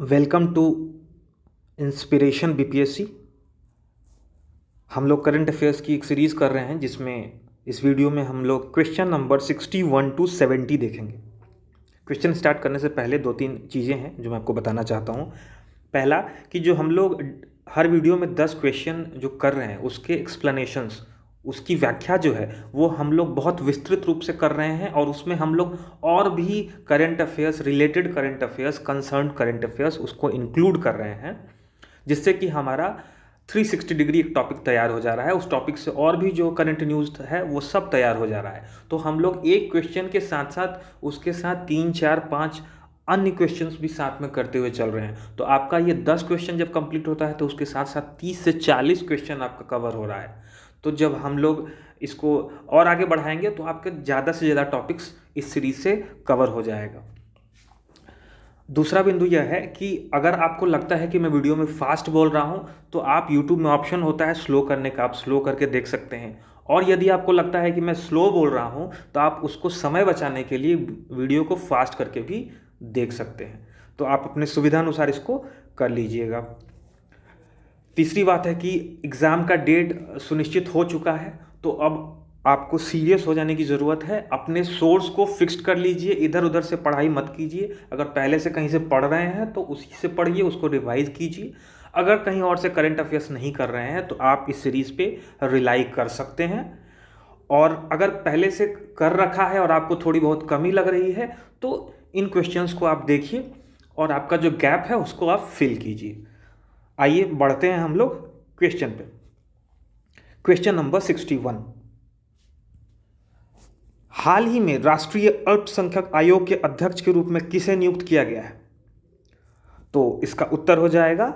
Welcome to inspiration BPSC. हम लोग current affairs की एक सीरीज़ कर रहे हैं जिसमें इस वीडियो में हम लोग क्वेश्चन नंबर 61 टू 70 देखेंगे। क्वेश्चन स्टार्ट करने से पहले दो तीन चीज़ें हैं जो मैं आपको बताना चाहता हूँ। पहला कि जो हम लोग हर वीडियो में 10 क्वेश्चन जो कर रहे हैं उसके एक्सप्लेनेशंस, उसकी व्याख्या जो है वो हम लोग बहुत विस्तृत रूप से कर रहे हैं और उसमें हम लोग और भी current affairs, related current affairs, concern current affairs उसको इंक्लूड कर रहे हैं, जिससे कि हमारा 360 डिग्री एक टॉपिक तैयार हो जा रहा है। उस टॉपिक से और भी जो करंट न्यूज़ है वो सब तैयार हो जा रहा है। तो हम लोग एक क्वेश्चन के साथ साथ उसके साथ 3, 4, 5 अन्य क्वेश्चंस भी साथ में करते हुए चल रहे हैं। तो आपका ये 10 क्वेश्चन जब कंप्लीट होता है तो उसके साथ साथ 30 से 40 क्वेश्चन आपका कवर हो रहा है। तो जब हम लोग इसको और आगे बढ़ाएंगे तो आपके ज़्यादा से ज़्यादा टॉपिक्स इस सीरीज से कवर हो जाएगा। दूसरा बिंदु यह है कि अगर आपको लगता है कि मैं वीडियो में फास्ट बोल रहा हूं तो आप YouTube में ऑप्शन होता है स्लो करने का, आप स्लो करके देख सकते हैं। और यदि आपको लगता है कि मैं स्लो बोल रहा हूं तो आप उसको समय बचाने के लिए वीडियो को फास्ट करके भी देख सकते हैं। तो आप अपने सुविधानुसार इसको कर लीजिएगा। तीसरी बात है कि एग्ज़ाम का डेट सुनिश्चित हो चुका है, तो अब आपको सीरियस हो जाने की ज़रूरत है। अपने सोर्स को फिक्स्ड कर लीजिए, इधर उधर से पढ़ाई मत कीजिए। अगर पहले से कहीं से पढ़ रहे हैं तो उसी से पढ़िए, उसको रिवाइज कीजिए। अगर कहीं और से करंट अफेयर्स नहीं कर रहे हैं तो आप इस सीरीज़ पे रिलाई कर सकते हैं। और अगर पहले से कर रखा है और आपको थोड़ी बहुत कमी लग रही है तो इन क्वेश्चंस को आप देखिए और आपका जो गैप है उसको आप फिल कीजिए। आइए बढ़ते हैं हम लोग क्वेश्चन पे। क्वेश्चन नंबर 61, हाल ही में राष्ट्रीय अल्पसंख्यक आयोग के अध्यक्ष के रूप में किसे नियुक्त किया गया है? तो इसका उत्तर हो जाएगा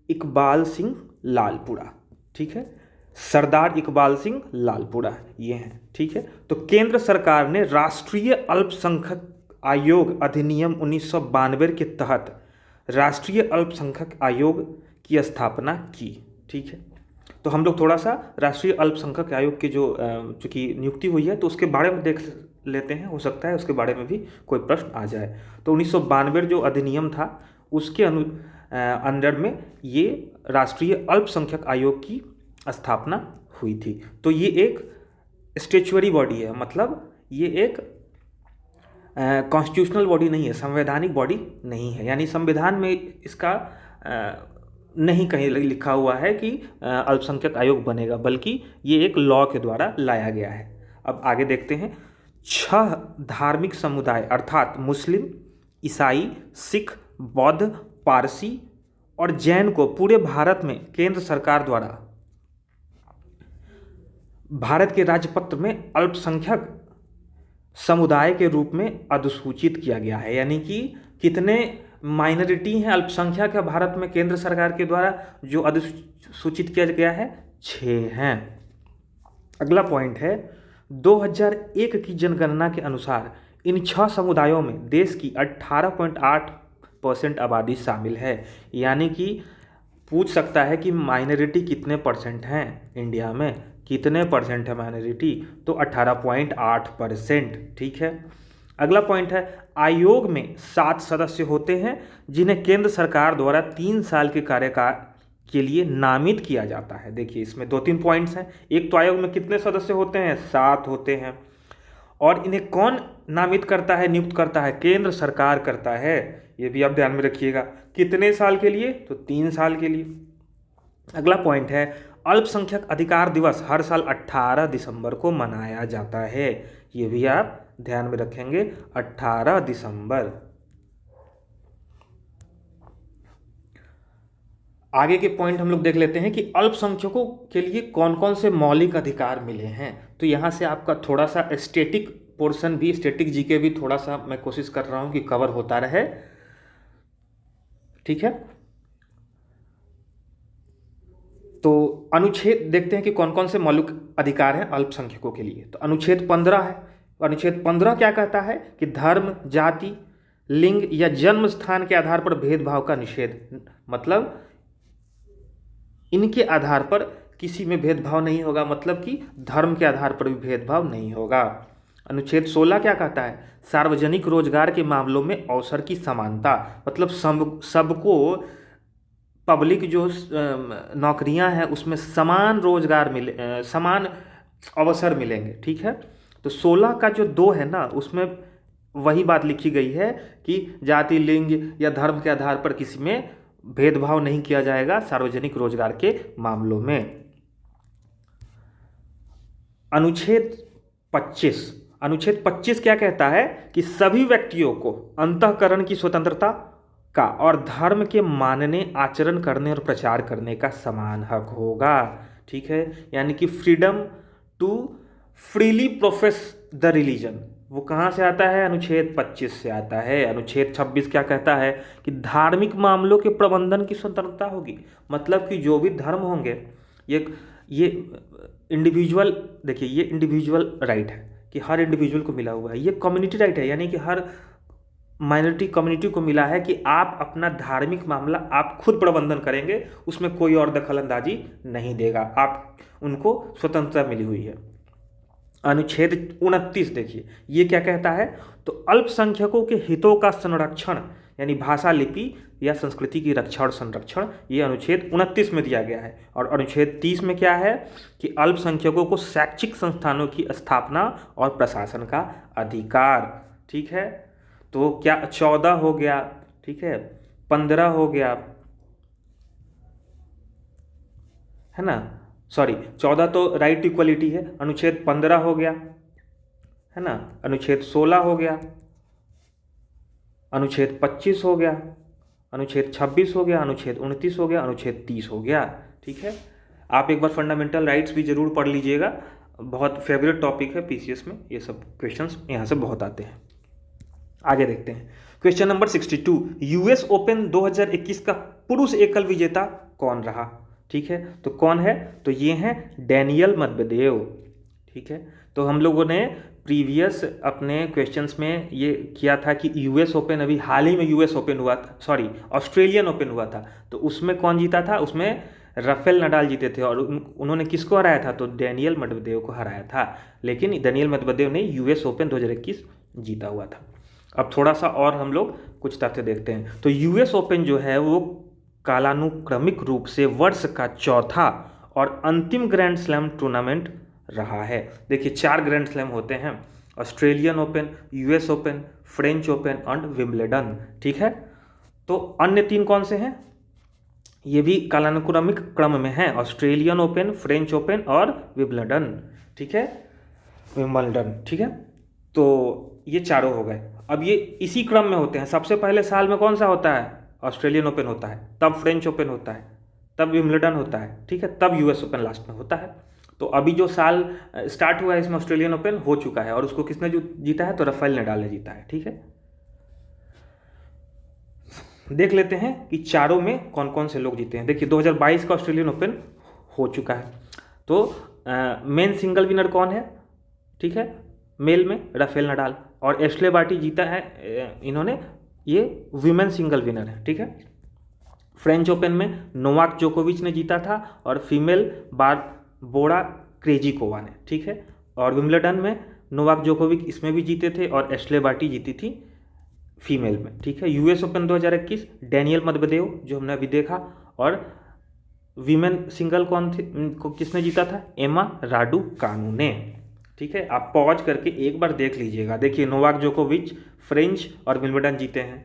इकबाल सिंह लालपुरा। ठीक है, सरदार इकबाल सिंह लालपुरा ये हैं। ठीक है, तो केंद्र सरकार ने राष्ट्रीय अल्पसंख्यक आयोग अधिनियम 1992 के तहत राष्ट्रीय अल्पसंख्यक आयोग की स्थापना की। ठीक है, तो हम लोग थोड़ा सा राष्ट्रीय अल्पसंख्यक आयोग की जो चूँकि नियुक्ति हुई है तो उसके बारे में देख लेते हैं। हो सकता है उसके बारे में भी कोई प्रश्न आ जाए। तो 1992 जो अधिनियम था उसके अंडर में ये राष्ट्रीय अल्पसंख्यक आयोग की स्थापना हुई थी। तो ये एक स्टेचुअरी बॉडी है, मतलब ये एक कॉन्स्टिट्यूशनल बॉडी नहीं है, संवैधानिक बॉडी नहीं है। यानी संविधान में इसका नहीं कहीं लिखा हुआ है कि अल्पसंख्यक आयोग बनेगा, बल्कि ये एक लॉ के द्वारा लाया गया है। अब आगे देखते हैं। 6 धार्मिक समुदाय अर्थात मुस्लिम, ईसाई, सिख, बौद्ध, पारसी और जैन को पूरे भारत में केंद्र सरकार द्वारा भारत के राजपत्र में अल्पसंख्यक समुदाय के रूप में अधिसूचित किया गया है। यानी कि कितने माइनॉरिटी हैं, अल्पसंख्यक है भारत में केंद्र सरकार के द्वारा जो अधिसूचित किया गया है? 6 हैं। अगला पॉइंट है 2001 की जनगणना के अनुसार इन 6 समुदायों में देश की 18.8% आबादी शामिल है। यानी कि पूछ सकता है कि माइनॉरिटी कितने परसेंट हैं इंडिया में, कितने परसेंट है माइनॉरिटी? तो 18.8%। ठीक है, अगला पॉइंट है आयोग में 7 सदस्य होते हैं जिन्हें केंद्र सरकार द्वारा 3 साल के कार्यकाल के लिए नामित किया जाता है। देखिए इसमें 2-3 पॉइंट्स हैं। एक तो आयोग में कितने सदस्य होते हैं? 7 होते हैं। और इन्हें कौन नामित करता है, नियुक्त करता है? केंद्र सरकार करता है। ये भी आप ध्यान में रखिएगा। कितने साल के लिए? तो 3 साल के लिए। अगला पॉइंट है अल्पसंख्यक अधिकार दिवस हर साल 18 दिसंबर को मनाया जाता है। ये भी आप ध्यान में रखेंगे, 18 दिसंबर। आगे के पॉइंट हम लोग देख लेते हैं कि अल्पसंख्यकों के लिए कौन कौन से मौलिक अधिकार मिले हैं। तो यहाँ से आपका थोड़ा सा स्टैटिक पोर्शन भी, स्टैटिक जीके भी थोड़ा सा मैं कोशिश कर रहा हूँ कि कवर होता रहे। ठीक है, तो अनुच्छेद देखते हैं कि कौन कौन से मौलिक अधिकार हैं अल्पसंख्यकों के लिए। तो अनुच्छेद 15 है। अनुच्छेद 15 क्या कहता है कि धर्म, जाति, लिंग या जन्म स्थान के आधार पर भेदभाव का निषेध। मतलब इनके आधार पर किसी में भेदभाव नहीं होगा, मतलब कि धर्म के आधार पर भी भेदभाव नहीं होगा। अनुच्छेद 16 क्या कहता है? सार्वजनिक रोजगार के मामलों में अवसर की समानता, मतलब सबको पब्लिक जो नौकरियां हैं उसमें समान रोजगार मिले, समान अवसर मिलेंगे। ठीक है, तो 16 का जो 2 है ना, उसमें वही बात लिखी गई है कि जाति, लिंग या धर्म के आधार पर किसी में भेदभाव नहीं किया जाएगा सार्वजनिक रोजगार के मामलों में। अनुच्छेद 25 क्या कहता है कि सभी व्यक्तियों को अंतःकरण की स्वतंत्रता का और धर्म के मानने, आचरण करने और प्रचार करने का समान हक होगा। ठीक है, यानी कि freedom to freely profess the religion, वो कहाँ से आता है? अनुच्छेद 25 से आता है। अनुच्छेद 26 क्या कहता है कि धार्मिक मामलों के प्रबंधन की स्वतंत्रता होगी, मतलब कि जो भी धर्म होंगे, ये इंडिविजुअल, देखिए ये इंडिविजुअल राइट है कि हर इंडिविजुअल को मिला हुआ है। ये कम्युनिटी राइट है, यानी कि हर माइनॉरिटी कम्युनिटी को मिला है कि आप अपना धार्मिक मामला आप खुद प्रबंधन करेंगे, उसमें कोई और दखल अंदाजी नहीं देगा, आप उनको स्वतंत्रता मिली हुई है। अनुच्छेद 29 देखिए, ये क्या कहता है? तो अल्पसंख्यकों के हितों का संरक्षण, यानी भाषा, लिपि या संस्कृति की रक्षा और संरक्षण, ये अनुच्छेद 29 में दिया गया है। और अनुच्छेद 30 में क्या है कि अल्पसंख्यकों को शैक्षिक संस्थानों की स्थापना और प्रशासन का अधिकार। ठीक है, तो क्या 14 हो गया, ठीक है, 15 हो गया, है ना, सॉरी 14 तो राइट टू इक्वलिटी है, अनुच्छेद 15 हो गया, है ना, अनुच्छेद 16 हो गया, अनुच्छेद 25 हो गया, अनुच्छेद 26 हो गया, अनुच्छेद 29 हो गया, अनुच्छेद 30 हो गया। ठीक है, आप एक बार फंडामेंटल राइट्स भी जरूर पढ़ लीजिएगा, बहुत फेवरेट टॉपिक है पीसीएस में, ये सब क्वेश्चंस यहाँ से बहुत आते हैं। आगे देखते हैं क्वेश्चन नंबर 62, यूएस ओपन 2021 का पुरुष एकल विजेता कौन रहा? ठीक है, तो कौन है? तो ये हैं डैनियल मेदवेदेव। ठीक है, तो हम लोगों ने प्रीवियस अपने क्वेश्चंस में ये किया था कि यूएस ओपन, अभी हाल ही में यूएस ओपन हुआ था, सॉरी ऑस्ट्रेलियन ओपन हुआ था, तो उसमें कौन जीता था? उसमें राफेल नडाल जीते थे, और उन्होंने किसको हराया था? तो डैनियल मेदवेदेव को हराया था, लेकिन डैनियल मेदवेदेव ने यूएस ओपन 2021 जीता हुआ था। अब थोड़ा सा और हम लोग कुछ तथ्य देखते हैं। तो यूएस ओपन जो है वो कालानुक्रमिक रूप से वर्ष का चौथा और अंतिम ग्रैंड स्लैम टूर्नामेंट रहा है। देखिए 4 ग्रैंड स्लैम होते हैं, Australian open, US open, French open and Wimbledon. ठीक है, तो अन्य 3 कौन से हैं? ये भी कालानुक्रमिक क्रम में है, ऑस्ट्रेलियन ओपन, फ्रेंच ओपन और विंबलडन। ठीक है, विंबलडन। ठीक है, तो ये चारों हो गए। अब ये इसी क्रम में होते हैं, सबसे पहले साल में कौन सा होता है? ऑस्ट्रेलियन ओपन होता है, तब फ्रेंच ओपन होता है, तब विंबलडन होता है, ठीक है, तब यूएस ओपन लास्ट में होता है। तो अभी जो साल स्टार्ट हुआ है इसमें ऑस्ट्रेलियन ओपन हो चुका है, और उसको किसने जीता है? तो राफेल नडाल ने जीता है। ठीक है, देख लेते हैं कि चारों में कौन कौन से लोग जीते हैं। देखिए 2022 का ऑस्ट्रेलियन ओपन हो चुका है, तो मेन सिंगल विनर कौन है? ठीक है, मेल में राफेल नडाल, और एश्ले बार्टी जीता है इन्होंने, ये वीमेन सिंगल विनर है। ठीक है, फ्रेंच ओपन में नोवाक जोकोविच ने जीता था, और फीमेल बारबोरा क्रेजिकोवा ने। ठीक है, और विंबलडन में नोवाक जोकोविच इसमें भी जीते थे, और एश्ले बार्टी जीती थी फीमेल में। ठीक है, यूएस ओपन 2021 डैनियल मेदवेदेव जो हमने अभी देखा, और वीमेन सिंगल कौन थे, किसने जीता था? एमा राडुकानु ने। ठीक है, आप पॉज करके एक बार देख लीजिएगा। देखिए नोवाक जोकोविच फ्रेंच और विंबलडन जीते हैं,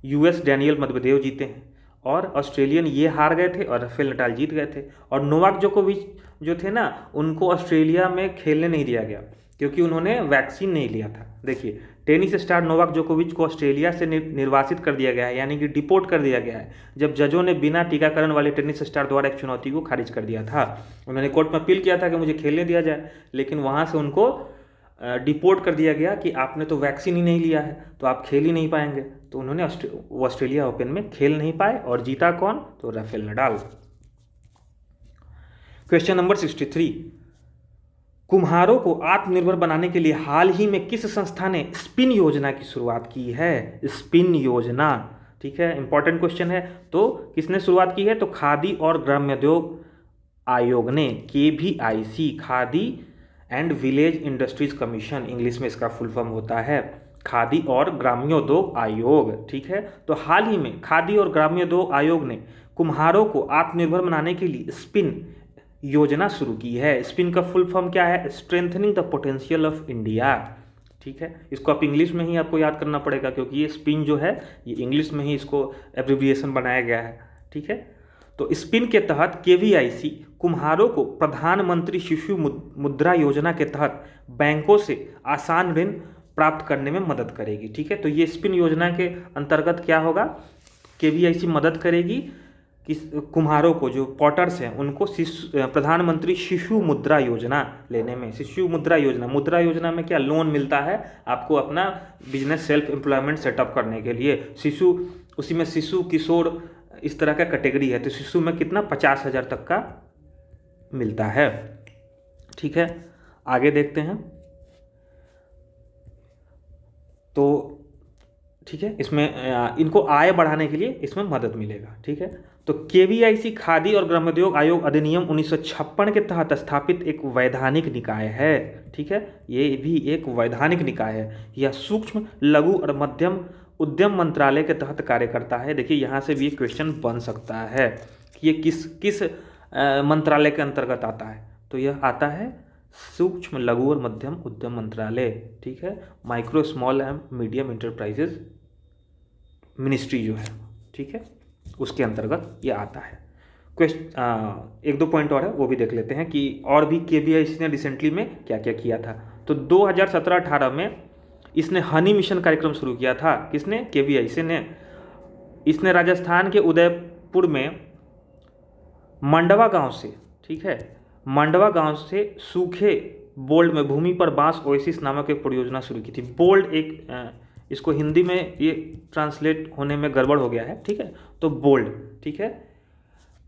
यूएस डैनियल मेदवेदेव जीते हैं, और ऑस्ट्रेलियन ये हार गए थे और राफेल नडाल जीत गए थे। और नोवाक जोकोविच जो थे ना, उनको ऑस्ट्रेलिया में खेलने नहीं दिया गया क्योंकि उन्होंने वैक्सीन नहीं लिया था। देखिए टेनिस स्टार नोवाक जोकोविच को ऑस्ट्रेलिया से निर्वासित कर दिया गया है, यानी कि डिपोर्ट कर दिया गया है, जब जजों ने बिना टीकाकरण वाले टेनिस स्टार द्वारा एक चुनौती को खारिज कर दिया था। उन्होंने कोर्ट में अपील किया था कि मुझे खेलने दिया जाए, लेकिन वहाँ से उनको डिपोर्ट कर दिया गया कि आपने तो वैक्सीन ही नहीं लिया है, तो आप खेल ही नहीं पाएंगे। तो उन्होंने ऑस्ट्रेलिया ओपन में खेल नहीं पाए, और जीता कौन? तो राफेल नडाल। क्वेश्चन नंबर 63, कुम्हारों को आत्मनिर्भर बनाने के लिए हाल ही में किस संस्था ने स्पिन योजना की शुरुआत की है? स्पिन योजना। ठीक है, इंपॉर्टेंट क्वेश्चन है। तो किसने शुरुआत की है? तो खादी और ग्रामोद्योग आयोग ने, KVIC, khadi and village industries commission, English में इसका फुल फॉर्म होता है खादी और ग्राम्योद्योग आयोग। ठीक है, तो हाल ही में खादी और ग्राम्योद्योग आयोग ने कुम्हारों को आत्मनिर्भर बनाने के लिए स्पिन योजना शुरू की है। स्पिन का फुल फॉर्म क्या है? Strengthening the potential of India. ठीक है, इसको आप इंग्लिश में ही आपको याद करना पड़ेगा, क्योंकि ये स्पिन जो है ये इंग्लिश में ही इसको एब्रिविएशन बनाया गया है। ठीक है, तो स्पिन के तहत केवीआईसी कुम्हारों को प्रधानमंत्री शिशु मुद्रा योजना के तहत बैंकों से आसान ऋण प्राप्त करने में मदद करेगी। ठीक है, तो ये स्पिन योजना के अंतर्गत क्या होगा? केवीआईसी मदद करेगी कि कुम्हारों को, जो पॉटर्स हैं, उनको प्रधानमंत्री शिशु मुद्रा योजना लेने में। शिशु मुद्रा योजना, मुद्रा योजना में क्या लोन मिलता है आपको अपना बिजनेस सेल्फ एम्प्लॉयमेंट सेटअप करने के लिए। शिशु, उसी में शिशु, किशोर, इस तरह का कैटेगरी है। तो शिशु में कितना? 50,000 तक का मिलता है। ठीक है, आगे देखते हैं। तो ठीक है, इसमें इनको आय बढ़ाने के लिए इसमें मदद मिलेगा। ठीक है, तो केवीआईसी खादी और ग्रामोद्योग आयोग अधिनियम 1956 के तहत स्थापित एक वैधानिक निकाय है। ठीक है, ये भी एक वैधानिक निकाय है। यह सूक्ष्म, लघु और मध्यम उद्यम मंत्रालय के तहत कार्य करता है। देखिए, यहाँ से भी क्वेश्चन बन सकता है कि ये किस किस मंत्रालय के अंतर्गत आता है। तो यह आता है सूक्ष्म, लघु और मध्यम उद्यम मंत्रालय। ठीक है, micro, small and medium enterprises ministry जो है, ठीक है, उसके अंतर्गत ये आता है। एक दो पॉइंट और है, वो भी देख लेते हैं कि और भी केवीआईसी ने रिसेंटली में क्या क्या किया था। तो 2017-18 में इसने हनी मिशन कार्यक्रम शुरू किया था। किसने? केवीआईसी ने। इसने राजस्थान के उदयपुर में मंडवा गांव से, ठीक है, मंडवा गांव से सूखे बोल्ड में भूमि पर बांस ओएसिस नामक एक परियोजना शुरू की थी। बोल्ड एक इसको हिंदी में ये ट्रांसलेट होने में गड़बड़ हो गया है। ठीक है, तो बोल्ड, ठीक है,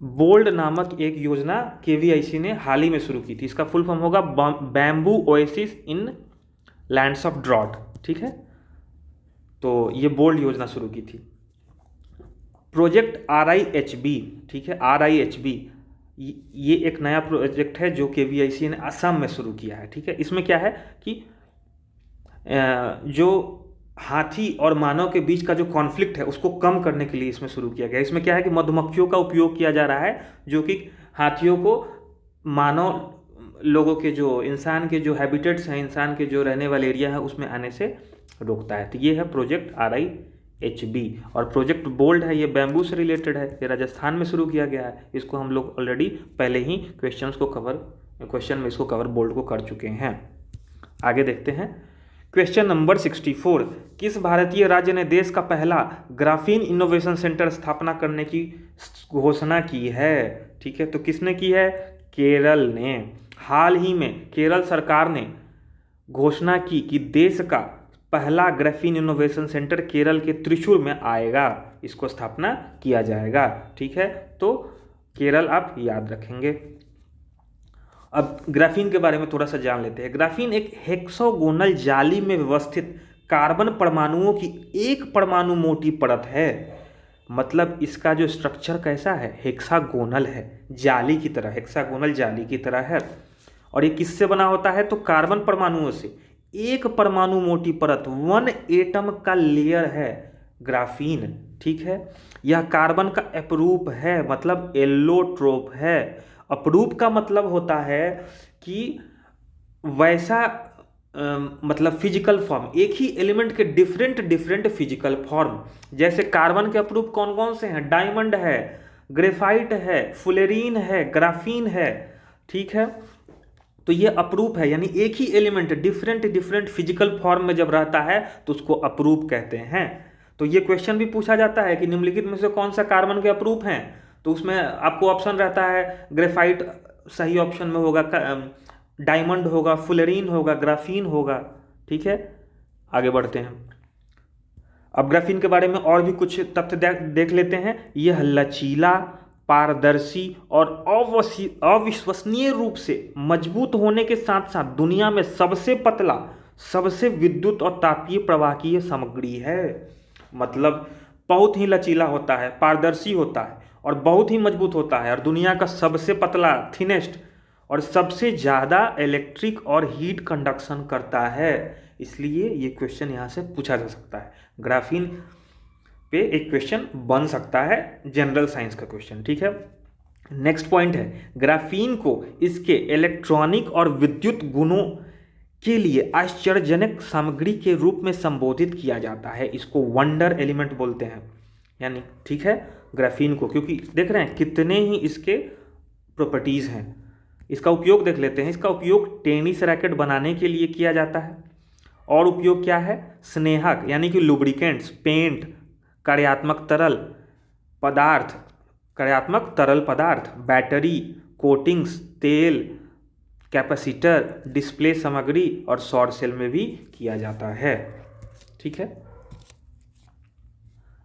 बोल्ड नामक एक योजना केवीआईसी ने हाल ही में शुरू की थी। इसका फुल फॉर्म होगा bamboo oasis in lands of drought. ठीक है, तो ये बोल्ड योजना शुरू की थी। प्रोजेक्ट RIHB, ठीक है, RIHB ये एक नया प्रोजेक्ट है जो केवीआईसी ने असम में शुरू किया है। ठीक है, इसमें क्या है कि जो हाथी और मानव के बीच का जो कॉन्फ्लिक्ट है उसको कम करने के लिए इसमें शुरू किया गया। इसमें क्या है कि मधुमक्खियों का उपयोग किया जा रहा है, जो कि हाथियों को मानव लोगों के, जो इंसान के जो हैबिटेट्स हैं, इंसान के जो रहने वाले एरिया है, उसमें आने से रोकता है। तो ये है प्रोजेक्ट RIHB। और प्रोजेक्ट बोल्ड है, ये बैम्बू से रिलेटेड है, ये राजस्थान में शुरू किया गया है। इसको हम लोग ऑलरेडी पहले ही क्वेश्चन में इसको कवर बोल्ड को कर चुके हैं। आगे देखते हैं। क्वेश्चन नंबर 64, किस भारतीय राज्य ने देश का पहला ग्राफीन इनोवेशन सेंटर स्थापना करने की घोषणा की है? ठीक है, तो किसने की है? केरल ने। हाल ही में केरल सरकार ने घोषणा की कि देश का पहला ग्राफीन इनोवेशन सेंटर केरल के त्रिशूर में आएगा, इसको स्थापना किया जाएगा। ठीक है, तो केरल आप याद रखेंगे। अब ग्राफीन के बारे में थोड़ा सा जान लेते हैं। ग्राफीन एक हेक्सागोनल जाली में व्यवस्थित कार्बन परमाणुओं की एक परमाणु मोटी परत है। मतलब इसका जो स्ट्रक्चर कैसा है? हेक्सागोनल है, जाली की तरह, हेक्सागोनल जाली की तरह है। और ये किससे बना होता है? तो कार्बन परमाणुओं से एक परमाणु मोटी परत, 1 एटम का लेयर है ग्राफीन। ठीक है, यह कार्बन का अपरूप है, मतलब एलोट्रोप है। अपरूप का मतलब होता है कि वैसा मतलब फिजिकल फॉर्म, एक ही एलिमेंट के डिफरेंट फिजिकल फॉर्म। जैसे कार्बन के अपरूप कौन कौन से हैं? डायमंड है, ग्रेफाइट है, फुलेरीन है, ग्राफीन है। ठीक है, तो ये अपरूप है, यानी एक ही एलिमेंट डिफरेंट फिजिकल फॉर्म में जब रहता है तो उसको अपरूप कहते हैं। तो ये क्वेश्चन भी पूछा जाता है कि निम्नलिखित में से कौन सा कार्बन के अपरूप हैं? तो उसमें आपको ऑप्शन रहता है, ग्रेफाइट सही ऑप्शन में होगा, डायमंड होगा, फुलेरीन होगा, ग्राफीन होगा। ठीक है, आगे बढ़ते हैं। अब ग्राफीन के बारे में और भी कुछ तथ्य देख लेते हैं। यह लचीला, पारदर्शी और अविश्वसनीय रूप से मजबूत होने के साथ साथ दुनिया में सबसे पतला, सबसे विद्युत और तापीय प्रवाहकीय सामग्री है। मतलब बहुत ही लचीला होता है, पारदर्शी होता है और बहुत ही मजबूत होता है, और दुनिया का सबसे पतला, थिनेस्ट और सबसे ज़्यादा इलेक्ट्रिक और हीट कंडक्शन करता है, इसलिए ये क्वेश्चन यहाँ से पूछा जा सकता है। ग्राफीन पे एक क्वेश्चन बन सकता है, जनरल साइंस का क्वेश्चन, ठीक है। नेक्स्ट पॉइंट है, ग्राफीन को इसके इलेक्ट्रॉनिक और विद्युत गुणों के लिए आश्चर्यजनक सामग्री के रूप में संबोधित किया जाता है। इसको वंडर एलिमेंट बोलते हैं, यानी ठीक है ग्राफीन को, क्योंकि देख रहे हैं कितने ही इसके प्रॉपर्टीज़ हैं। इसका उपयोग देख लेते हैं। इसका उपयोग टेनिस रैकेट बनाने के लिए किया जाता है। और उपयोग क्या है, स्नेहक यानी कि लुब्रिकेंट्स, पेंट, कार्यात्मक तरल पदार्थ, बैटरी, कोटिंग्स, तेल, कैपेसिटर, डिस्प्ले सामग्री और सौर सेल में भी किया जाता है, ठीक है।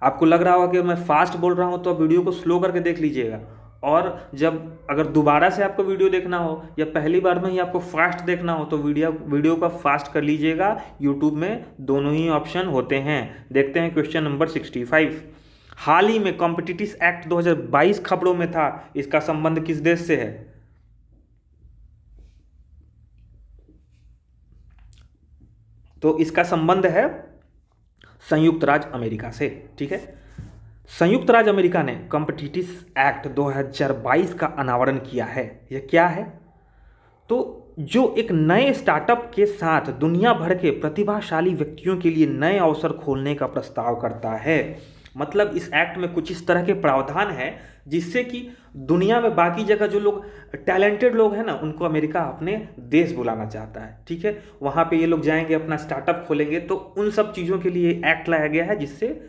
आपको लग रहा होगा कि मैं फास्ट बोल रहा हूं, तो आप वीडियो को स्लो करके देख लीजिएगा। और जब अगर दोबारा से आपको वीडियो देखना हो या पहली बार में ही आपको फास्ट देखना हो, तो वीडियो का फास्ट कर लीजिएगा। यूट्यूब में दोनों ही ऑप्शन होते हैं। देखते हैं क्वेश्चन नंबर 65। हाल ही में कॉम्पिटिटिव एक्ट 2022 खबरों में था, इसका संबंध किस देश से है? तो इसका संबंध है संयुक्त राज्य अमेरिका से, ठीक है। संयुक्त राज्य अमेरिका ने कॉम्पिटिटिव एक्ट 2022 का अनावरण किया है। यह क्या है? तो जो एक नए स्टार्टअप के साथ दुनिया भर के प्रतिभाशाली व्यक्तियों के लिए नए अवसर खोलने का प्रस्ताव करता है। मतलब इस एक्ट में कुछ इस तरह के प्रावधान है जिससे कि दुनिया में बाकी जगह जो लोग टैलेंटेड लोग हैं ना, उनको अमेरिका अपने देश बुलाना चाहता है, ठीक है। वहाँ पे ये लोग जाएंगे, अपना स्टार्टअप खोलेंगे, तो उन सब चीज़ों के लिए एक्ट लाया गया है जिससे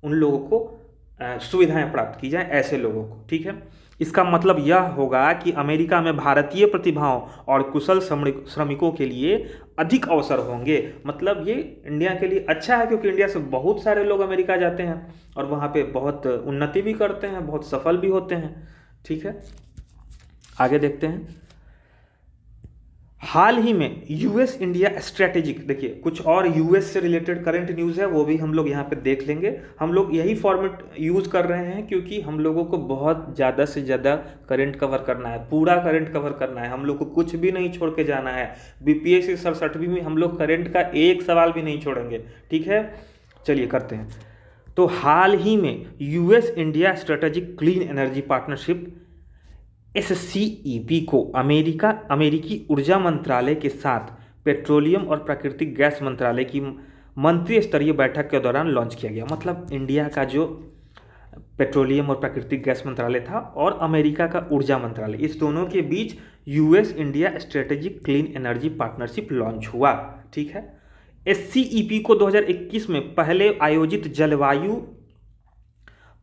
उन लोगों को सुविधाएं प्राप्त की जाए, ऐसे लोगों को, ठीक है। इसका मतलब यह होगा कि अमेरिका में भारतीय प्रतिभाओं और कुशल श्रमिकों के लिए अधिक अवसर होंगे। मतलब ये इंडिया के लिए अच्छा है, क्योंकि इंडिया से बहुत सारे लोग अमेरिका जाते हैं और वहाँ पे बहुत उन्नति भी करते हैं, बहुत सफल भी होते हैं, ठीक है। आगे देखते हैं। हाल ही में यूएस इंडिया स्ट्रेटेजिक, देखिए कुछ और यूएस से रिलेटेड करंट न्यूज़ है, वो भी हम लोग यहाँ पे देख लेंगे। हम लोग यही फॉर्मेट यूज़ कर रहे हैं क्योंकि हम लोगों को बहुत ज़्यादा से ज़्यादा करंट कवर करना है, पूरा करंट कवर करना है। हम लोग को कुछ भी नहीं छोड़ के जाना है। बीपीएससी 67वीं में हम लोग करंट का एक सवाल भी नहीं छोड़ेंगे, ठीक है। चलिए करते हैं। तो हाल ही में US India strategic clean energy partnership SCEP को अमेरिकी ऊर्जा मंत्रालय के साथ पेट्रोलियम और प्राकृतिक गैस मंत्रालय की मंत्री स्तरीय बैठक के दौरान लॉन्च किया गया। मतलब इंडिया का जो पेट्रोलियम और प्राकृतिक गैस मंत्रालय था और अमेरिका का ऊर्जा मंत्रालय, इस दोनों के बीच US India strategic clean energy partnership launch हुआ, ठीक है। SCEP को 2021 में पहले आयोजित जलवायु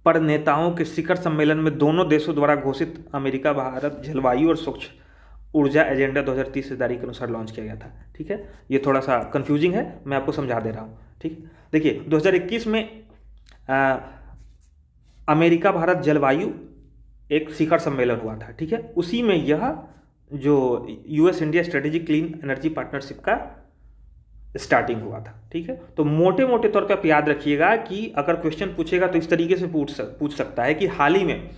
पर नेताओं के शिखर सम्मेलन में दोनों देशों द्वारा घोषित अमेरिका भारत जलवायु और स्वच्छ ऊर्जा एजेंडा 2030 से तारीख के अनुसार लॉन्च किया गया था, ठीक है। ये थोड़ा सा कंफ्यूजिंग है, मैं आपको समझा दे रहा हूँ, ठीक है। देखिए 2021 में अमेरिका भारत जलवायु एक शिखर सम्मेलन हुआ था, ठीक है। उसी में यह जो US India strategic clean energy partnership का स्टार्टिंग हुआ था, ठीक है। तो मोटे मोटे तौर पे आप याद रखिएगा कि अगर क्वेश्चन पूछेगा तो इस तरीके से पूछ सकता है कि हाल ही में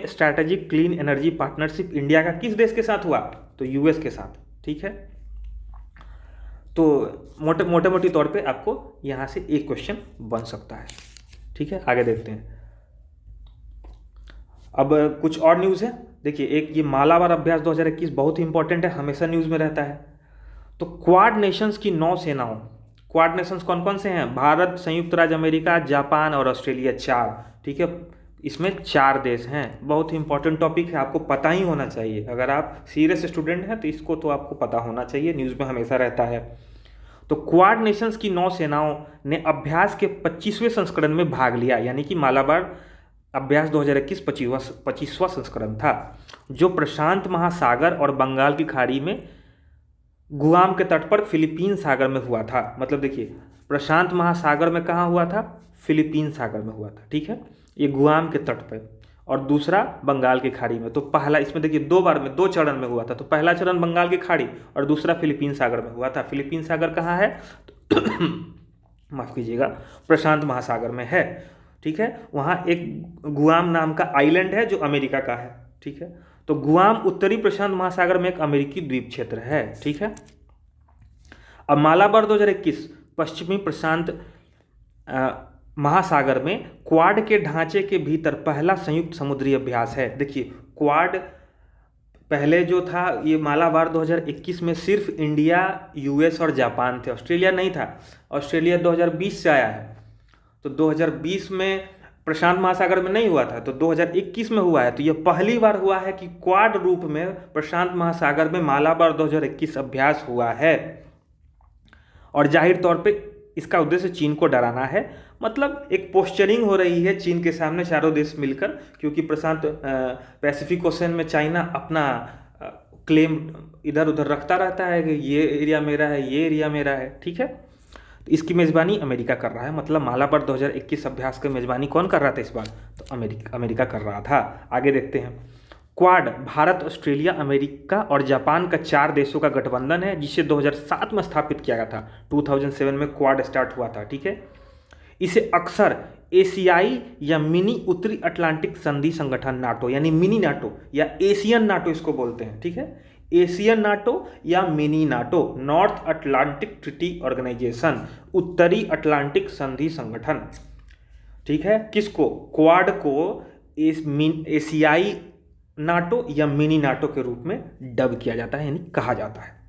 strategic clean energy partnership India का किस देश के साथ हुआ? तो यूएस के साथ, ठीक है। तो मोटे तौर पे आपको यहाँ से एक क्वेश्चन बन सकता है, ठीक है। आगे देखते हैं। अब कुछ और न्यूज़ है। देखिए एक ये मालाबार अभ्यास 2021 बहुत ही इंपॉर्टेंट है, हमेशा न्यूज़ में रहता है। तो क्वाड नेशंस की 9 सेनाओं, क्वाड नेशंस कौन कौन से हैं? भारत, संयुक्त राज्य अमेरिका, जापान और ऑस्ट्रेलिया, 4, ठीक है। इसमें 4 देश हैं। बहुत ही इंपॉर्टेंट टॉपिक है, आपको पता ही होना चाहिए। अगर आप सीरियस स्टूडेंट हैं तो इसको तो आपको पता होना चाहिए, न्यूज़ में हमेशा रहता है। तो क्वाड नेशंस की 9 सेनाओं ने अभ्यास के 25वें संस्करण में भाग लिया, यानी कि मालाबार अभ्यास 2021 25वां संस्करण था, जो प्रशांत महासागर और बंगाल की खाड़ी में गुआम के तट पर फिलीपीन सागर में हुआ था। मतलब देखिए प्रशांत महासागर में कहाँ हुआ था? फिलीपीन सागर में हुआ था, ठीक है। ये गुआम के तट पर, और दूसरा बंगाल की खाड़ी में। तो पहला इसमें देखिए 2 बार में 2 चरण में हुआ था। तो पहला चरण बंगाल की खाड़ी और दूसरा फिलीपीन सागर में हुआ था। फिलीपीन सागर कहाँ है? माफ़ कीजिएगा, प्रशांत महासागर में है, ठीक है। वहाँ एक गुआम नाम का आइलैंड है जो अमेरिका का है, ठीक है। तो गुआम उत्तरी प्रशांत महासागर में एक अमेरिकी द्वीप क्षेत्र है, ठीक है। अब मालाबार 2021 पश्चिमी प्रशांत महासागर में क्वाड के ढांचे के भीतर पहला संयुक्त समुद्री अभ्यास है। देखिए क्वाड पहले जो था ये मालाबार 2021 में सिर्फ इंडिया, यूएस और जापान थे, ऑस्ट्रेलिया नहीं था। ऑस्ट्रेलिया 2020 से आया है, तो 2020 में प्रशांत महासागर में नहीं हुआ था, तो 2021 में हुआ है। तो ये पहली बार हुआ है कि क्वाड रूप में प्रशांत महासागर में मालाबार 2021 अभ्यास हुआ है। और जाहिर तौर पे इसका उद्देश्य चीन को डराना है, मतलब एक पोस्चरिंग हो रही है चीन के सामने चारों देश मिलकर, क्योंकि प्रशांत पैसिफिक ओशन में चाइना अपना क्लेम इधर उधर रखता रहता है कि ये एरिया मेरा है, ये एरिया मेरा है, ठीक है। तो इसकी मेज़बानी अमेरिका कर रहा है, मतलब मालाबार 2021 अभ्यास की मेज़बानी कौन कर रहा था इस बार? तो अमेरिका कर रहा था। आगे देखते हैं। क्वाड भारत, ऑस्ट्रेलिया, अमेरिका और जापान का 4 देशों का गठबंधन है, जिसे 2007 में स्थापित किया गया था। 2007 में क्वाड स्टार्ट हुआ था, ठीक है। इसे अक्सर एशियाई या मिनी उत्तरी अटलांटिक संधि संगठन नाटो, यानी मिनी नाटो या एशियन नाटो इसको बोलते हैं, ठीक है। एशियन नाटो या mini NATO, North Atlantic Treaty Organization, उत्तरी अटलांटिक संधि संगठन, ठीक है। किसको? क्वाड को एशियाई नाटो या मिनी नाटो के रूप में डब किया जाता है, यानी कहा जाता है।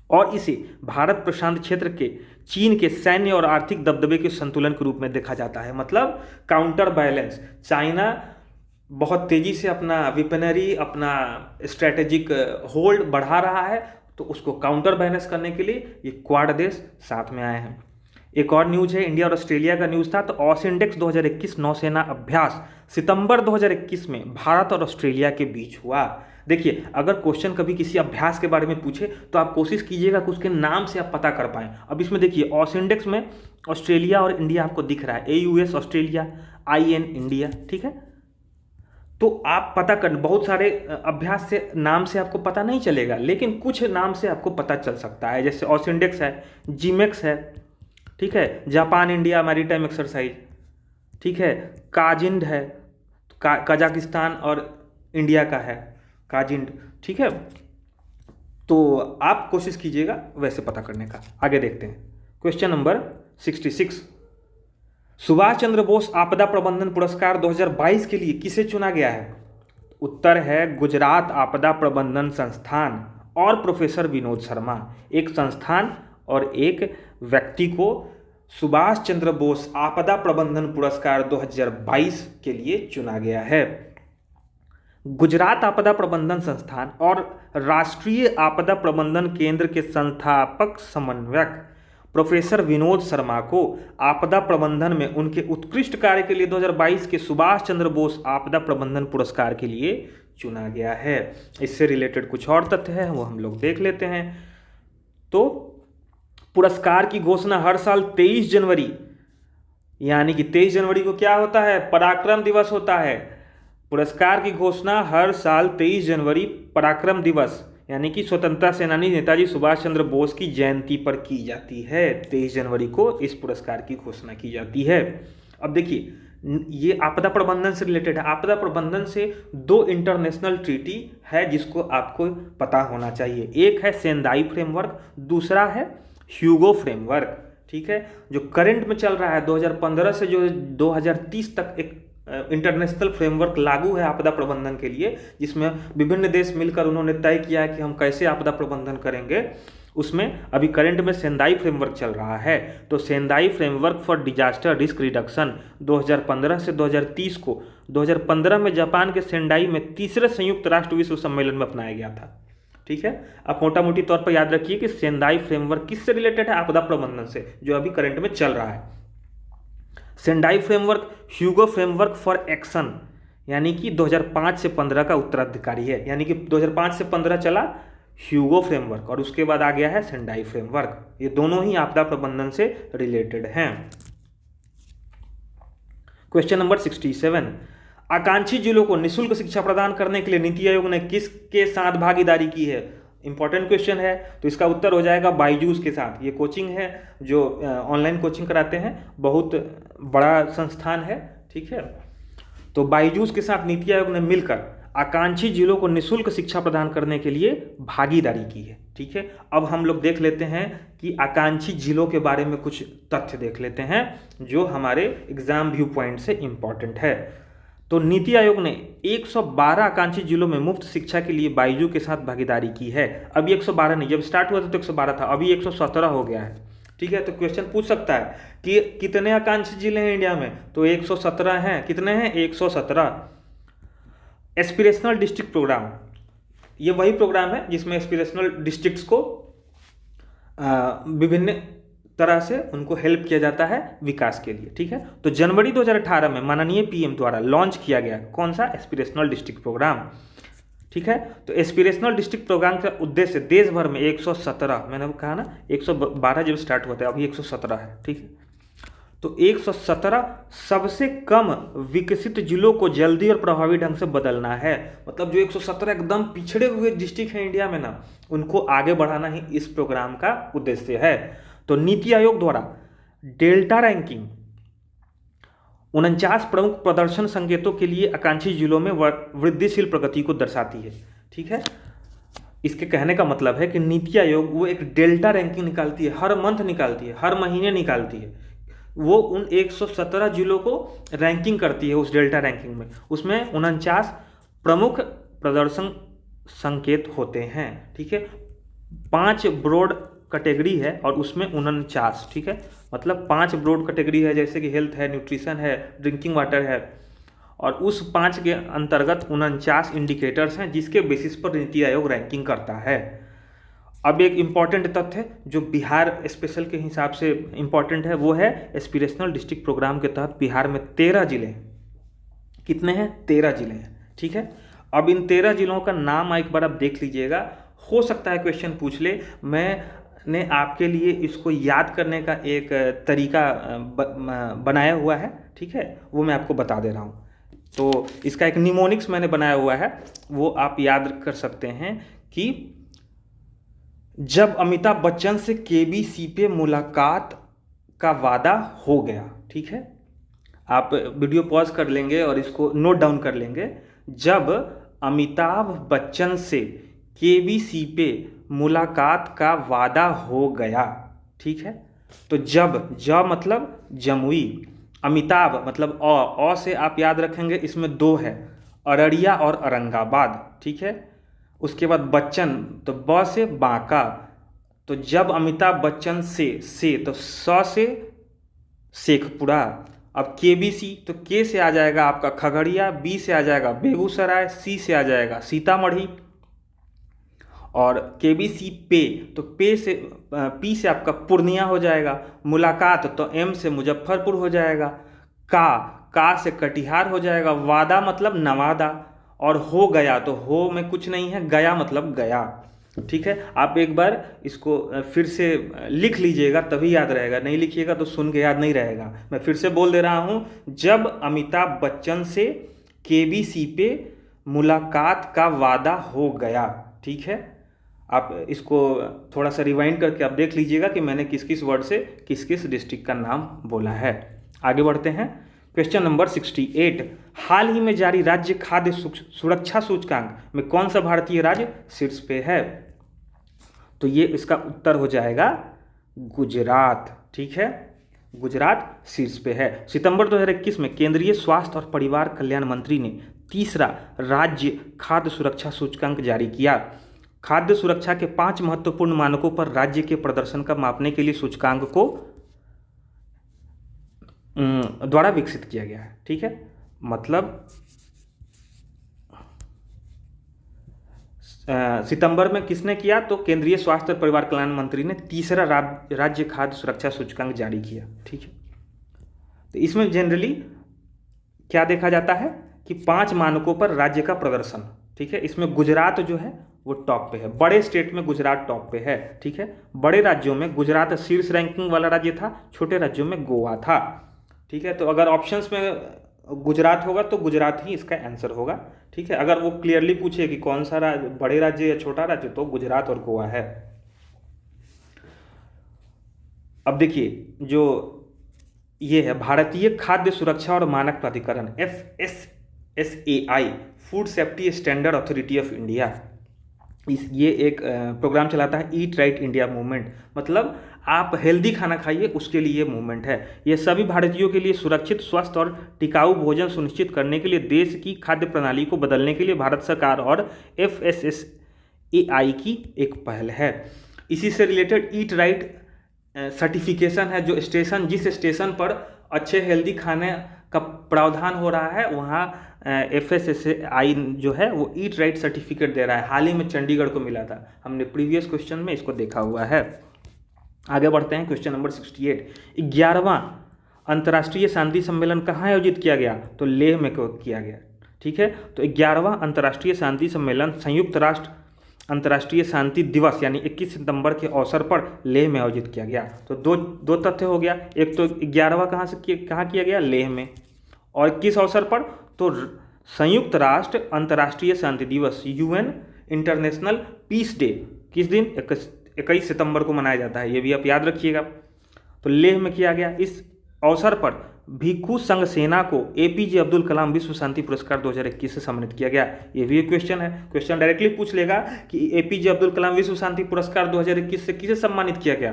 और इसे भारत प्रशांत क्षेत्र के चीन के सैन्य और आर्थिक दबदबे के संतुलन के रूप में देखा जाता है, मतलब काउंटर बैलेंस। चाइना बहुत तेजी से अपना वेपनरी, अपना स्ट्रेटेजिक होल्ड बढ़ा रहा है, तो उसको काउंटर बैलेंस करने के लिए ये क्वाड देश साथ में आए हैं। एक और न्यूज है, इंडिया और ऑस्ट्रेलिया का न्यूज था। तो ऑसिंडेक्स 2021 नौसेना अभ्यास सितंबर 2021 में भारत और ऑस्ट्रेलिया के बीच हुआ। देखिए अगर क्वेश्चन कभी किसी अभ्यास के बारे में पूछे तो आप कोशिश कीजिएगा कि उसके नाम से आप पता कर पाएं। अब इसमें देखिए ऑसिंडेक्स में ऑस्ट्रेलिया और इंडिया आपको दिख रहा है, AUS ऑस्ट्रेलिया, IN इंडिया, ठीक है। तो आप पता कर, बहुत सारे अभ्यास से नाम से आपको पता नहीं चलेगा, लेकिन कुछ नाम से आपको पता चल सकता है। जैसे ऑसिंडेक्स है, जिमेक्स है, ठीक है, जापान इंडिया मैरीटाइम एक्सरसाइज, ठीक है, काजिंड है, कजाकिस्तान और इंडिया का है काजिंड, ठीक है। तो आप कोशिश कीजिएगा वैसे पता करने का। आगे देखते हैं। क्वेश्चन नंबर 66, सुभाष चंद्र बोस आपदा प्रबंधन पुरस्कार 2022 के लिए किसे चुना गया है? उत्तर है गुजरात आपदा प्रबंधन संस्थान और प्रोफेसर विनोद शर्मा। एक संस्थान और एक व्यक्ति को सुभाष चंद्र बोस आपदा प्रबंधन पुरस्कार 2022 के लिए चुना गया है। गुजरात आपदा प्रबंधन संस्थान और राष्ट्रीय आपदा प्रबंधन केंद्र के संस्थापक समन्वयक प्रोफेसर विनोद शर्मा को आपदा प्रबंधन में उनके उत्कृष्ट कार्य के लिए 2022 के सुभाष चंद्र बोस आपदा प्रबंधन पुरस्कार के लिए चुना गया है। इससे रिलेटेड कुछ और तथ्य है, वो हम लोग देख लेते हैं। तो पुरस्कार की घोषणा हर साल 23 जनवरी, यानी कि 23 जनवरी को क्या होता है? पराक्रम दिवस होता है। पुरस्कार की घोषणा हर साल 23 जनवरी पराक्रम दिवस, यानी कि स्वतंत्रता सेनानी नेताजी सुभाष चंद्र बोस की जयंती पर की जाती है। 23 जनवरी को इस पुरस्कार की घोषणा की जाती है। अब देखिए ये आपदा प्रबंधन से रिलेटेड है। आपदा प्रबंधन से 2 इंटरनेशनल ट्रीटी है जिसको आपको पता होना चाहिए। एक है सेंदाई फ्रेमवर्क, दूसरा है ह्यूगो फ्रेमवर्क, ठीक है, जो करंट में चल रहा है। 2015 से जो 2030 तक एक इंटरनेशनल फ्रेमवर्क लागू है आपदा प्रबंधन के लिए, जिसमें विभिन्न देश मिलकर उन्होंने तय किया है कि हम कैसे आपदा प्रबंधन करेंगे। उसमें अभी करंट में सेंदाई फ्रेमवर्क चल रहा है। तो Sendai framework for disaster risk reduction 2015 से 2030 को 2015 में जापान के सेंदाई में तीसरे संयुक्त राष्ट्र विश्व सम्मेलन में अपनाया गया था, ठीक है। आप मोटा मोटी तौर पर याद रखिए कि सेंदाई फ्रेमवर्क किससे रिलेटेड है? आपदा प्रबंधन से, जो अभी करंट में चल रहा है। Sendai framework Hugo framework for action, यानी कि 2005 से 15 का उत्तराधिकारी है। यानी कि 2005 से 15 चला ह्यूगो फ्रेमवर्क और उसके बाद आ गया है सेंदाई फ्रेमवर्क। ये दोनों ही आपदा प्रबंधन से रिलेटेड हैं। क्वेश्चन नंबर 67, आकांक्षी जिलों को निःशुल्क शिक्षा प्रदान करने के लिए नीति आयोग ने किसके साथ भागीदारी की है? इंपॉर्टेंट क्वेश्चन है, तो इसका उत्तर हो जाएगा बायजूस के साथ। ये कोचिंग है जो ऑनलाइन कोचिंग कराते हैं, बहुत बड़ा संस्थान है, ठीक है। तो बायजूस के साथ नीति आयोग ने मिलकर आकांक्षी जिलों को निःशुल्क शिक्षा प्रदान करने के लिए भागीदारी की है। ठीक है, अब हम लोग देख लेते हैं कि आकांक्षी जिलों के बारे में कुछ तथ्य देख लेते हैं जो हमारे एग्जाम व्यू पॉइंट से इंपॉर्टेंट है। तो नीति आयोग ने 112 आकांक्षी जिलों में मुफ्त शिक्षा के लिए बायजू के साथ भागीदारी की है। अभी 112 नहीं, जब स्टार्ट हुआ था तो 112 था, अभी 117 हो गया है। ठीक है, तो क्वेश्चन पूछ सकता है कि कितने आकांक्षी जिले हैं इंडिया में, तो 117 हैं। कितने हैं? 117। एस्पिरेशनल डिस्ट्रिक्ट प्रोग्राम, ये वही प्रोग्राम है जिसमें एस्पिरेशनल डिस्ट्रिक्ट्स को विभिन्न तरह से उनको हेल्प किया जाता है विकास के लिए। ठीक है, तो जनवरी 2018 में माननीय पीएम द्वारा लॉन्च किया गया कौन सा? Aspirational district programme. ठीक है, तो एस्पिरेशनल डिस्ट्रिक्ट प्रोग्राम का उद्देश्य देश भर में 117, मैंने कहा ना 112 जब स्टार्ट होता है, अभी 117 है। ठीक है, तो 117 सबसे कम विकसित जिलों को जल्दी और प्रभावी ढंग से बदलना है। मतलब जो 117 एकदम पिछड़े हुए डिस्ट्रिक्ट हैं इंडिया में ना, उनको आगे बढ़ाना ही इस प्रोग्राम का उद्देश्य है। तो नीति आयोग द्वारा डेल्टा रैंकिंग 49 प्रमुख प्रदर्शन संकेतों के लिए आकांक्षी जिलों में वृद्धिशील प्रगति को दर्शाती है। ठीक है, इसके कहने का मतलब है कि नीति आयोग वो एक डेल्टा रैंकिंग निकालती है, हर मंथ निकालती है, हर महीने निकालती है। वो उन 117 जिलों को रैंकिंग करती है उस डेल्टा रैंकिंग में। उसमें 49 प्रमुख प्रदर्शन संकेत होते हैं। ठीक है, 5 ब्रॉड कैटेगरी है और उसमें 49। ठीक है, मतलब 5 ब्रॉड कैटेगरी है, जैसे कि हेल्थ है, न्यूट्रिशन है, ड्रिंकिंग वाटर है, और उस 5 के अंतर्गत 49 इंडिकेटर्स हैं जिसके बेसिस पर नीति आयोग रैंकिंग करता है। अब एक इम्पॉर्टेंट तथ्य जो बिहार स्पेशल के हिसाब से इम्पॉर्टेंट है, वो है एस्पिरेशनल डिस्ट्रिक्ट प्रोग्राम के तहत बिहार में 13 जिले हैं। कितने हैं? 13 जिले हैं। ठीक है, अब इन 13 जिलों का नाम एक बार आप देख लीजिएगा, हो सकता है क्वेश्चन पूछ ले। मैंने आपके लिए इसको याद करने का एक तरीका बनाया हुआ है। ठीक है, वो मैं आपको बता दे रहा हूँ। तो इसका एक निमोनिक्स मैंने बनाया हुआ है, वो आप याद कर सकते हैं कि जब अमिताभ बच्चन से केबीसी पे मुलाकात का वादा हो गया। ठीक है, आप वीडियो पॉज कर लेंगे और इसको नोट डाउन कर लेंगे। जब अमिताभ बच्चन से केबीसी पे मुलाकात का वादा हो गया। ठीक है, तो जब मतलब जमुई, अमिताभ मतलब अ से आप याद रखेंगे, इसमें 2 है, अररिया और औरंगाबाद। ठीक है, उसके बाद बच्चन तो ब से बांका। तो जब अमिताभ बच्चन से तो स से शेखपुरा। अब केबीसी तो के से आ जाएगा आपका खगड़िया, बी से आ जाएगा बेगूसराय, सी से आ जाएगा सीतामढ़ी, और केबीसी पे तो पी से आपका पूर्णिया हो जाएगा। मुलाकात तो एम से मुजफ्फरपुर हो जाएगा। का से कटिहार हो जाएगा। वादा मतलब नवादा, और हो गया तो हो में कुछ नहीं है, गया मतलब गया। ठीक है, आप एक बार इसको फिर से लिख लीजिएगा तभी याद रहेगा, नहीं लिखिएगा तो सुन के याद नहीं रहेगा। मैं फिर से बोल दे रहा हूँ, जब अमिताभ बच्चन से केबीसी पे मुलाकात का वादा हो गया। ठीक है, आप इसको थोड़ा सा रिवाइंड करके आप देख लीजिएगा कि मैंने किस किस वर्ड से किस किस डिस्ट्रिक्ट का नाम बोला है। आगे बढ़ते हैं, क्वेश्चन नंबर 68। हाल ही में जारी राज्य खाद्य सुरक्षा सूचकांक में कौन सा भारतीय राज्य शीर्ष पे है? तो ये इसका उत्तर हो जाएगा गुजरात। ठीक है, गुजरात शीर्ष पे है। सितंबर 2021 में केंद्रीय स्वास्थ्य और परिवार कल्याण मंत्री ने तीसरा राज्य खाद्य सुरक्षा सूचकांक जारी किया। खाद्य सुरक्षा के 5 महत्वपूर्ण मानकों पर राज्य के प्रदर्शन का मापने के लिए सूचकांक को द्वारा विकसित किया गया है। ठीक है, मतलब सितंबर में किसने किया? तो केंद्रीय स्वास्थ्य और परिवार कल्याण मंत्री ने तीसरा राज्य खाद्य सुरक्षा सूचकांक जारी किया। ठीक है, तो इसमें जनरली क्या देखा जाता है कि 5 मानकों पर राज्य का प्रदर्शन। ठीक है, इसमें गुजरात जो है वो टॉप पे है। बड़े स्टेट में गुजरात टॉप पे है। ठीक है, बड़े राज्यों में गुजरात शीर्ष रैंकिंग वाला राज्य था, छोटे राज्यों में गोवा था। ठीक है, तो अगर ऑप्शंस में गुजरात होगा तो गुजरात ही इसका आंसर होगा। ठीक है, अगर वो क्लियरली पूछे कि कौन सा बड़े राज्य या छोटा राज्य, तो गुजरात और गोवा है। अब देखिए, जो ये है भारतीय खाद्य सुरक्षा और मानक प्राधिकरण FSSAI food safety standard authority of India, ये एक प्रोग्राम चलाता है ईट राइट इंडिया मूवमेंट। मतलब आप हेल्दी खाना खाइए, उसके लिए ये मूवमेंट है। ये सभी भारतीयों के लिए सुरक्षित, स्वस्थ और टिकाऊ भोजन सुनिश्चित करने के लिए देश की खाद्य प्रणाली को बदलने के लिए भारत सरकार और FSSAI की एक पहल है। इसी से रिलेटेड ईट राइट सर्टिफिकेशन है, जो जिस स्टेशन पर अच्छे हेल्दी खाने का प्रावधान हो रहा है वहाँ FSSAI जो है वो ईट राइट सर्टिफिकेट दे रहा है। हाल ही में चंडीगढ़ को मिला था, हमने प्रीवियस क्वेश्चन में इसको देखा हुआ है। आगे बढ़ते हैं, क्वेश्चन नंबर 68। 11वां अंतर्राष्ट्रीय शांति सम्मेलन कहाँ आयोजित किया गया? तो लेह में किया गया। ठीक है, तो 11वां अंतर्राष्ट्रीय शांति सम्मेलन संयुक्त राष्ट्र अंतर्राष्ट्रीय शांति दिवस यानी 21 सितंबर के अवसर पर लेह में आयोजित किया गया। तो दो तथ्य हो गया, एक तो 11वां कहाँ किया गया? लेह में। और किस अवसर पर? तो संयुक्त राष्ट्र अंतर्राष्ट्रीय शांति दिवस, UN इंटरनेशनल पीस डे किस दिन? 21 सितंबर को मनाया जाता है, ये भी आप याद रखिएगा। तो लेह में किया गया। इस अवसर पर भिक्खु संघ सेना को APJ अब्दुल कलाम विश्व शांति पुरस्कार 2021 से सम्मानित किया गया। ये भी एक क्वेश्चन है, क्वेश्चन डायरेक्टली पूछ लेगा कि APJ अब्दुल कलाम विश्व शांति पुरस्कार 2021 से किसे सम्मानित किया गया?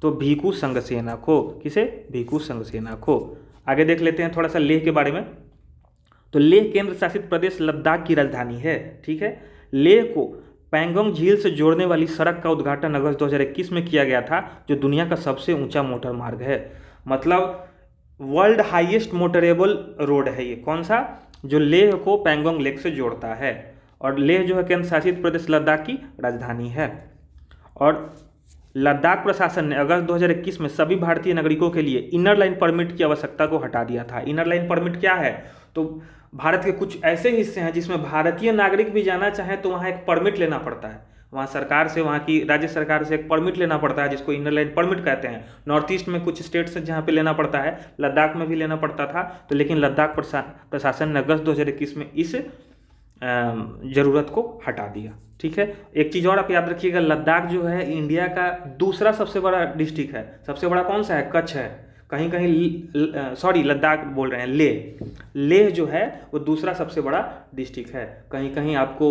तो भिक्खु संघ सेना को। किसे? भिक्खु संघ सेना को। आगे देख लेते हैं थोड़ा सा लेह के बारे में। तो लेह केंद्र शासित प्रदेश लद्दाख की राजधानी है। ठीक है, लेह को पैंगोंग झील से जोड़ने वाली सड़क का उद्घाटन अगस्त 2021 में किया गया था, जो दुनिया का सबसे ऊंचा मोटर मार्ग है। मतलब वर्ल्ड हाईएस्ट मोटरेबल रोड है ये। कौन सा? जो लेह को पैंगोंग लेक से जोड़ता है। और लेह जो है केंद्र शासित प्रदेश लद्दाख की राजधानी है। और लद्दाख प्रशासन ने अगस्त 2021 में सभी भारतीय नागरिकों के लिए इनर लाइन परमिट की आवश्यकता को हटा दिया था। इनर लाइन परमिट क्या है? तो भारत के कुछ ऐसे हिस्से हैं जिसमें भारतीय नागरिक भी जाना चाहें तो वहाँ एक परमिट लेना पड़ता है। वहाँ सरकार से, वहाँ की राज्य सरकार से एक परमिट लेना पड़ता है, जिसको इनर लाइन परमिट कहते हैं। नॉर्थ ईस्ट में कुछ स्टेट्स हैं जहाँ पे लेना पड़ता है, लद्दाख में भी लेना पड़ता था। तो लेकिन लद्दाख प्रशासन ने अगस्त 2021 में इस ज़रूरत को हटा दिया। ठीक है, एक चीज़ और आप याद रखिएगा, लद्दाख जो है इंडिया का दूसरा सबसे बड़ा डिस्ट्रिक्ट है। सबसे बड़ा कौन सा है? कच्छ है। कहीं कहीं सॉरी लद्दाख बोल रहे हैं, लेह जो है वो दूसरा सबसे बड़ा डिस्ट्रिक्ट है। कहीं कहीं आपको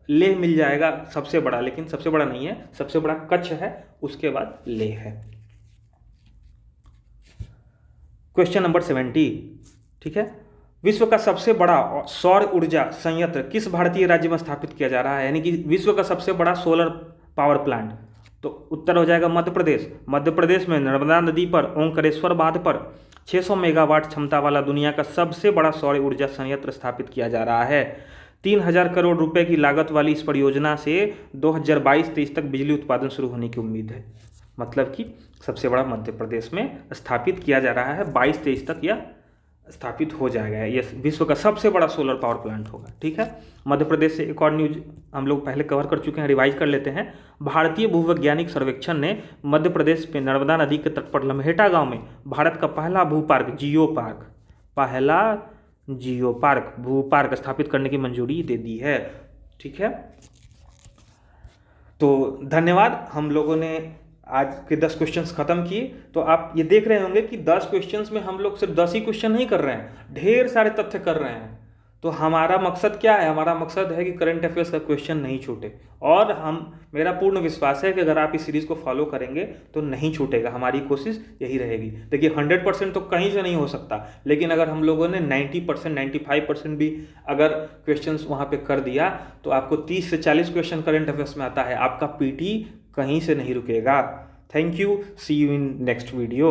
लेह मिल जाएगा सबसे बड़ा, लेकिन सबसे बड़ा नहीं है, सबसे बड़ा कच्छ है, उसके बाद लेह है। Question number 70। ठीक है, विश्व का सबसे बड़ा सौर ऊर्जा संयंत्र किस भारतीय राज्य में स्थापित किया जा रहा है? यानी कि विश्व का सबसे बड़ा सोलर पावर प्लांट। तो उत्तर हो जाएगा मध्य प्रदेश। मध्य प्रदेश में नर्मदा नदी पर ओंकारेश्वर बांध पर 600 मेगावाट क्षमता वाला दुनिया का सबसे बड़ा सौर ऊर्जा संयंत्र स्थापित किया जा रहा है। 3000 करोड़ रुपए की लागत वाली इस परियोजना से 2022-23 तक बिजली उत्पादन शुरू होने की उम्मीद है। मतलब कि सबसे बड़ा मध्य प्रदेश में स्थापित किया जा रहा है, 22-23 तक यह स्थापित हो जाएगा। यह विश्व का सबसे बड़ा सोलर पावर प्लांट होगा। ठीक है, मध्य प्रदेश से एक और न्यूज हम लोग पहले कवर कर चुके हैं, रिवाइज कर लेते हैं। भारतीय भूवैज्ञानिक सर्वेक्षण ने मध्य प्रदेश में नर्मदा नदी के तट पर लम्हेटा गांव में भारत का पहला भू पार्क स्थापित करने की मंजूरी दे दी है। ठीक है, तो धन्यवाद। हम लोगों ने आज के 10 क्वेश्चंस खत्म किए। तो आप ये देख रहे होंगे कि 10 क्वेश्चंस में हम लोग सिर्फ 10 ही क्वेश्चन नहीं कर रहे हैं, ढेर सारे तथ्य कर रहे हैं। तो हमारा मकसद क्या है? हमारा मकसद है कि करंट अफेयर्स का क्वेश्चन नहीं छूटे। और मेरा पूर्ण विश्वास है कि अगर आप इस सीरीज़ को फॉलो करेंगे तो नहीं छूटेगा। हमारी कोशिश यही रहेगी। देखिए 100% तो कहीं से नहीं हो सकता, लेकिन अगर हम लोगों ने 90%, 95% भी अगर क्वेश्चंस वहाँ पे कर दिया तो आपको 30 से 40 क्वेश्चन करंट अफेयर्स में आता है। आपका PT कहीं से नहीं रुकेगा। Thank you, see you in next video.